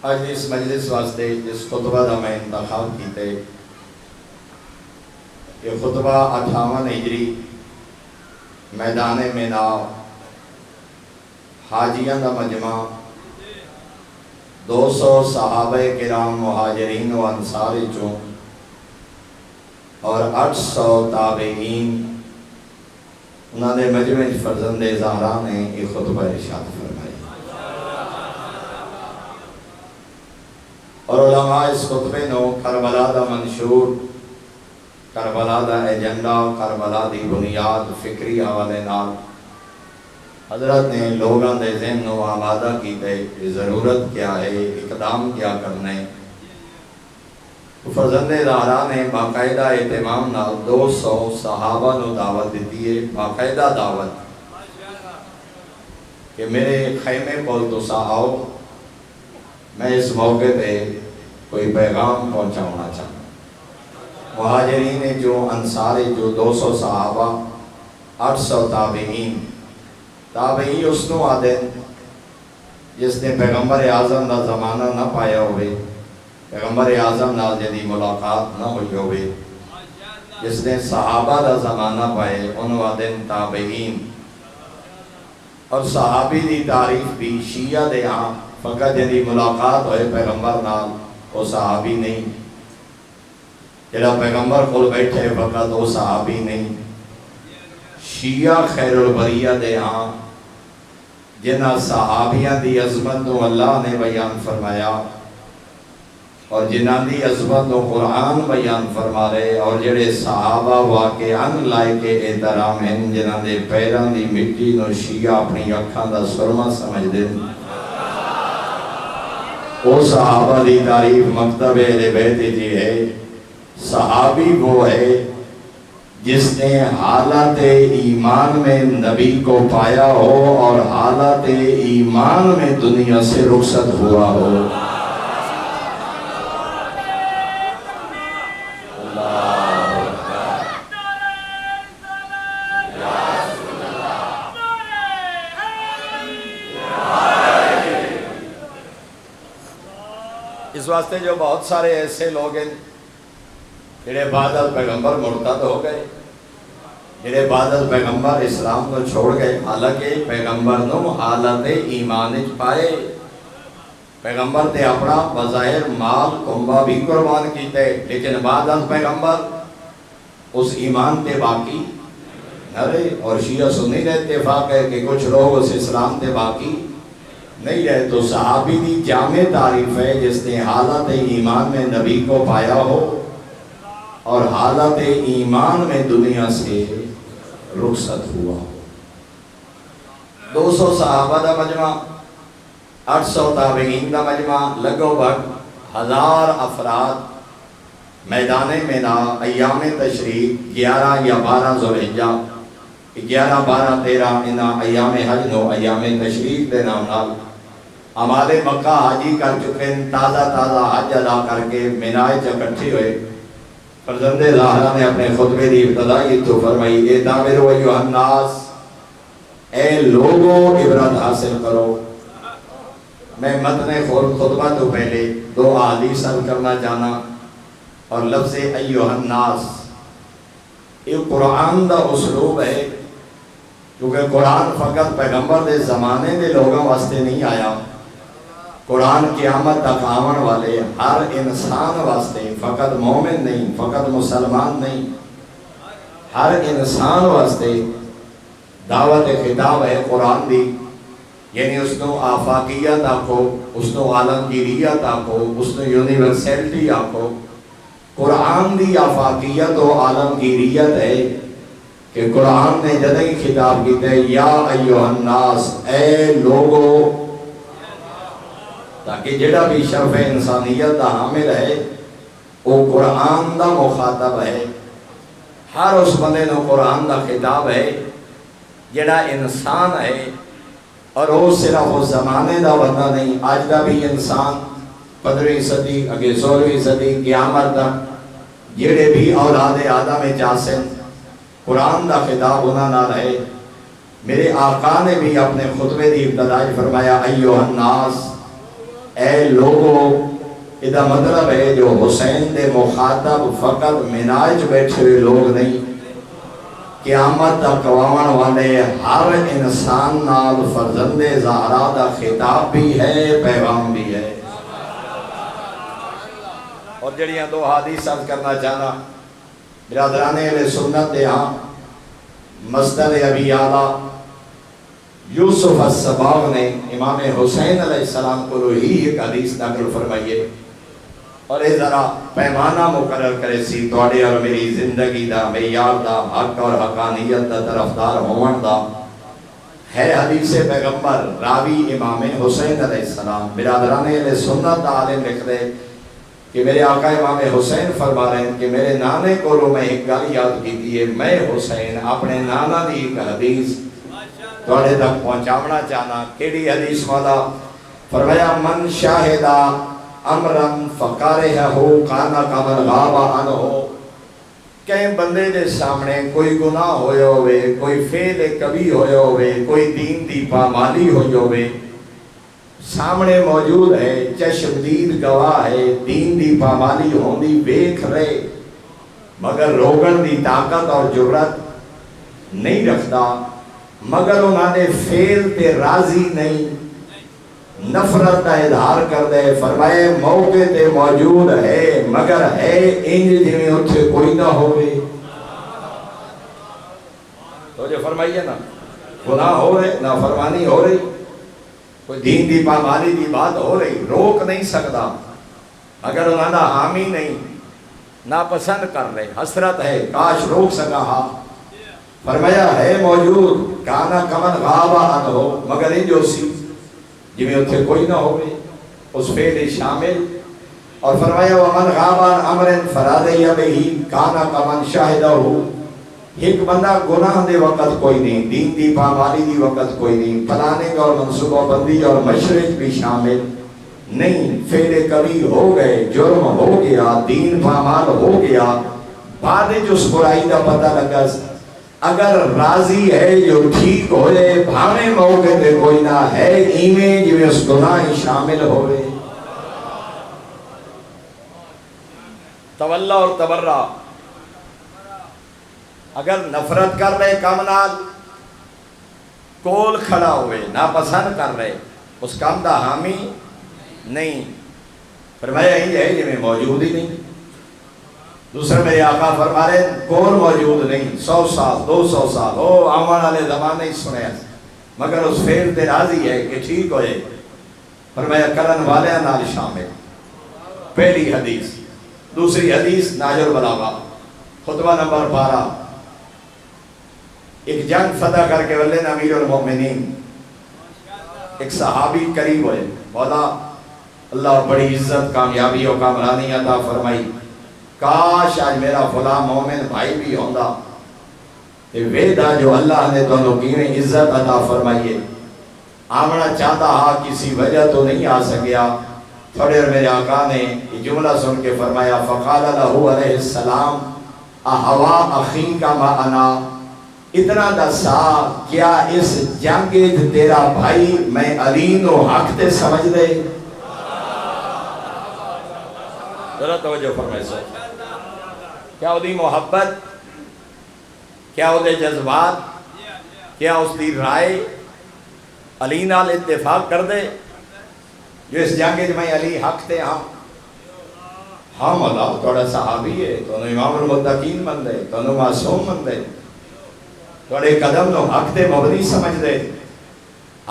اج اس مجلس واسطے جس خطبہ کا میں انتخاب کیتے یہ خطبہ 58 ہجری میدان مینا حاجیاں دا مجمع 200 صحابہ کرام مہاجرین و انصار چوں اور 800 تابعین انہوں نے مجمع فرزند زہرا نے یہ خطبہ ارشاد فرمایا اور علماء اس خطبے نو کربلا دا منشور، کربلا دا ایجنڈا، کربلا دی بنیاد فکری حوالے نال حضرت نے لوگاں دے ذہن نو آمادہ کیتے کہ ضرورت کیا ہے، اقدام کیا کرنے۔ فرزند زہرا نے باقاعدہ اہتمام نال 200 صحابہ نو دعوت دیتی ہے، باقاعدہ دعوت کہ میرے خیمے کول تساں آؤ، میں اس موقع پہ کوئی پیغام پہنچانا چاہتا۔ مہاجرین جو، انصار جو، 200 صحابہ، 800 تابعین۔ تابعی اس نو آدھے جس نے پیغمبر اعظم دا زمانہ نہ پایا ہوئے، پیغمبر اعظم نال جدی ملاقات نہ ہوئی ہوئے، جس نے صحابہ دا زمانہ پائے انہوں آدھے تابعین۔ اور صحابی دی تعریف بھی شیعہ دے ہاں فقط جدی ملاقات ہوئے پیغمبر نال وہ صحابی نہیں، جڑا پیغمبر کول بیٹھے فقط وہ صحابی نہیں۔ شیعہ خیر البریہ دے ہاں جنہ صحابیاں دی عظمت کو اللہ نے بیان فرمایا اور جنہ دی عظمت کو قرآن بیان فرما رہے، اور جڑے صحابہ واقعاً لائے کے احترام ہیں، جنہ دے پیران دی مٹی نو شیعہ اپنی اکھاں دا سرما سمجھ دیں۔ وہ صحابہ دی تعریف مکتب اہل بیت جی ہے۔ صحابی وہ ہے جس نے حالت ایمان میں نبی کو پایا ہو اور حالت ایمان میں دنیا سے رخصت ہوا ہو۔ اس واسطے جو بہت سارے ایسے لوگ ہیں جڑے بعد از پیغمبر مرتد ہو گئے، جڑے بعد از پیغمبر اسلام کو چھوڑ گئے، حالانکہ پیغمبر نو حالت ایمان پائے، پیغمبر تے اپنا بظاہر مال کنبہ بھی قربان کیتے، لیکن بعد از پیغمبر اس ایمان تے باقی نہ رہے۔ اور شیعہ سنی نے اتفاق ہے کہ کچھ لوگ اس اسلام تے باقی نہیں رہے۔ تو صحابی دی جامع تعریف ہے جس نے حالت ایمان میں نبی کو پایا ہو اور حالت ایمان میں دنیا سے رخصت ہوا ہو۔ 200 صحابہ دا مجمع، 800 تابعین دا مجمع، لگو بھگ 1000 افراد میدان مینا ایام تشریق 11 یا 12 ذوالحجہ، 11 12 13 انہاں ایام حج نو ایام تشریق دے نام نال ہمارے مکہ حاجی کر چکے ہیں، تازہ تازہ حج ادا کر کے مینائے چ اکٹھے ہوئے۔ فرزند زہرا نے اپنے خطبے دی ابتدا یہ تو فرمائی، اے تامرو ایھا الناس، اے لوگو عبرت حاصل کرو۔ میں متن خطبہ تو پہلے 2 احادیث کرنا چاہنا، اور لفظ ایھا الناس یہ قرآن دا اسلوب ہے، کیونکہ قرآن فقط پیغمبر دے زمانے دے لوگوں واسطے نہیں آیا، قرآن قیامت تک آون والے ہر انسان واسطے، فقط مومن نہیں، فقط مسلمان نہیں، ہر انسان واسطے دعوت خطاب ہے قرآن دی۔ یعنی اس نو آفاقیت آکھو، اس نو عالمگیریت آکھو، اس نو یونیورسلٹی آکھو۔ قرآن دی آفاقیت و عالمگیریت ہے کہ قرآن نے جدہی خطاب کیتے یا ایھا الناس، اے لوگو، تاکہ جڑا بھی شرف انسانیت دا حامل ہے وہ قرآن دا مخاطب ہے۔ ہر اس بندے نو قرآن دا خطاب ہے جڑا انسان ہے، اور وہ صرف اس زمانے دا بندہ نہیں، آج دا بھی انسان 15ویں صدی اگے 16ویں صدی قیامت تک جڑے بھی اولاد آدم جاسن قرآن دا خطاب انہاں نال ہے۔ میرے آقا نے بھی اپنے خطبے دی ابتدائی فرمایا ایھا الناس، اے لوگوں، یہ مطلب ہے جو حسین دے مخاطب فقط مناج بیٹھے ہوئے لوگ نہیں، قیامت تک آون والے ہر انسان نال فرزند زہرا دا خطاب بھی ہے، پیغام بھی ہے۔ اور جڑیاں دو حدیث عرض کرنا چاہنا برادران اہل سنت دے ہاں مصدر ابی اعلیٰ یوسف السباغ نے امام حسین علیہ السلام کو ہی ایک حدیث نقل فرمائیے، اور یہ ذرا پیمانہ مقرر کرے سی توڑے اور میری زندگی دا معیار دا حق اور حقانیت دا طرفدار ہون دا ہے۔ حدیث پیغمبر راوی امام حسین علیہ السلام، برادران اہل سنت عالم لکھ دے کہ میرے آقا امام حسین فرما رہے ہیں کہ میرے نانے کو میں ایک گل یاد کی تھی، میں حسین اپنے نانا دی ایک حدیث توڑے تک پہنچاونا چاہنا۔ کیڑی حدیث والا؟ فرمایا من شاہدہ امرن فقارہ ہو کانا کمن غابہ عنہ ہو، کہیں بندے دے سامنے کوئی گناہ ہوئے ہوئے، کوئی فعل کبھی ہوئے ہوئے، کوئی دین دی پامالی ہوئے ہوئے سامنے موجود ہے، چشمدید گواہ ہے، دین دی پامالی ہوندی بیکھ رہے، مگر روگن دی طاقت اور جرت نہیں رکھتا، مگر انہوں نے فعل تے راضی نہیں، نفرت کا اظہار کر دے۔ فرمائے موقع تے موجود ہے مگر ہے انج جویں اتھے کوئی نہ ہوئے۔ تو جو فرمائیے نا، گناہ ہو رہے، نافرمانی ہو رہی، کوئی دین دی پامالی دی بات ہو رہی، روک نہیں سکتا، اگر انہوں نے حامی نہیں، ناپسند کر رہے، حسرت ہے کاش روک سکا ہاں۔ فرمایا ہے موجود کانا کمن غابہ عنہ ہو، مگر ان جو سی جویں اتھے کوئی نہ ہوئے، اس فعل شامل۔ اور فرمایا ومن غابہ عن امر فرادی بہی کانا کمن شاہدہ ہو، ایک بندہ گناہ دے وقت کوئی نہیں، دین دی پامالی دی وقت کوئی نہیں، پلاننگ اور منصوبہ بندی اور مشرق بھی شامل نہیں، فعل کبھی ہو گئے، جرم ہو گیا، دین پامال ہو گیا، بعد جو اس برائی دا پتہ لگا، اگر راضی ہے جو ٹھیک ہوئے، بھاویں موقع تے کوئی نہ ہے، ایمیں جو اس گناہ شامل ہوئے۔ تولا اور تبرہ، اگر نفرت کر رہے کام نال، کول کھڑا ہوئے، ناپسند کر رہے، اس کام دا حامی نہیں، فرمایا ہی ہے یہ میں موجود ہی نہیں۔ دوسرے میرے آقا فرما رہے کون موجود نہیں، 100 سال 200 سال او آمان والے زمانے ہی سنے ہیں، مگر اس فعل تے راضی ہے کہ ٹھیک ہوئے۔ فرمایا کرن والے نال شامل۔ پہلی حدیث۔ دوسری حدیث ناج البلاغہ خطبہ نمبر 12، ایک جنگ فتح کر کے ولین امیر المومنین ایک صحابی قریب ہوئے، بولا اللہ بڑی عزت کامیابی و کامرانی عطا فرمائی، کاش آج میرا فلاں مومن بھائی بھی ہوندہ، ویدہ جو اللہ نے دونوں کیویں عزت عطا فرمائیے۔ آمنا چاہتا ہاں کسی وجہ تو نہیں آ سکیا، تھوڑے اور میرے آقا نے یہ جملہ سن کے فرمایا فقال لہو علیہ السلام احوا اخی کا ما انا، اتنا دسا کیا اس جنگ تیرا بھائی میں علی نو حق تے سمجھ دے؟ ذرا توجہ فرمائے سو، کیا وہ دی محبت، کیا وہ دے جذبات، کیا اس دی رائے علی نال اتفاق کر دے جو اس جنگ میں علی حق تے ہاں؟ ہاں مولا توڑا صحابی ہے، تو امام المتقین من دے، تو معصوم من دے، توڑے قدم نو حق تے مبنی سمجھ دے،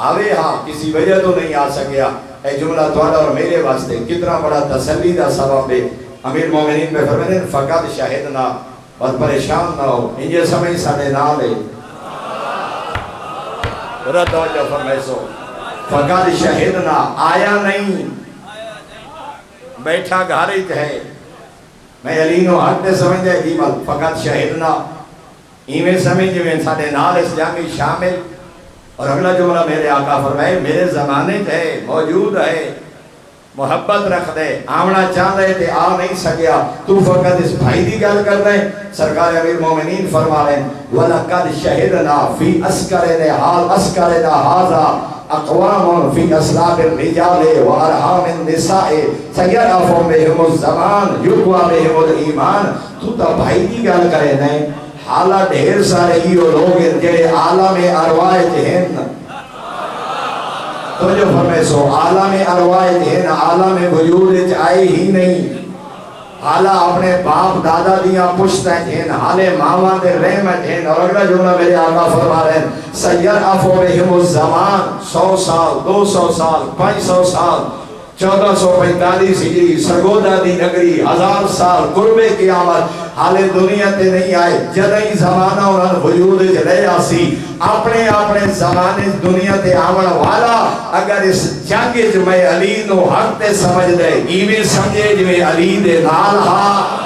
آوے ہاں کسی وجہ تو نہیں آ سکیا۔ اے جملہ توڑا اور میرے واسطے کتنا بڑا تسلی دا سبب ہے۔ امیر مومنین میں فرمائے فقط شاہدنا، اور پریشان نہ ہو، انجھے سمجھ ساڑے نال ہے۔ رد توجہ فرمائے سو، فقط شاہدنا آیا نہیں، بیٹھا گھارت ہے، میں علی نو حق تے سمجھ دے دیمال فقط شاہدنا، ایمیں سمجھ میں ساڑے نال اس جنگی شامل۔ اور اگلا جملہ میرے آقا فرمائے میرے زمانے تھے، موجود ہے، محبت رکھ دے، آمنا چاہ رہے تھے آ نہیں سکیا، تو فقط اس بھائی دی گل کر رہے۔ سرکار امیر مومنین فرما رہے ہیں وَلَقَدْ شَهِدْنَا فِي أَسْكَرِنَا حَالْ أَسْكَرِنَا هَذَا اقوام فی اصلاب الرجال و ارحام النساء سیرف بہم الزمان یقوی بہم الایمان. تو تا بھائی دی گل کرے نہیں، حالا ڈھیر سارے ہیو لوگ ہیں جڑے عالم ارواح ہیں. تو جو فرمائے سو عالم ارواح ہیں، عالم وجود آئے ہی نہیں. حالا اپنے باپ دادا دیاں پشتیں ہیں، حالے ماما دے رحمت ہیں. اور اگلا جملہ میرے آقا فرما رہے ہیں سیرف بہم الزمان. 100 سال، 200 سال، 500 سال، 1445 ہجری، سرگودا دی نگری، 1000 سال قرب قیامت. حالے دنیا تے نہیں آئے، جدہی زمانہ انہاں وجود جلے آسی. اپنے زمانے دنیا تے آمن والا اگر اس جنگ میں علی نو حق تے سمجھ دے، ایویں سمجھے جو علی دے نال ہاں.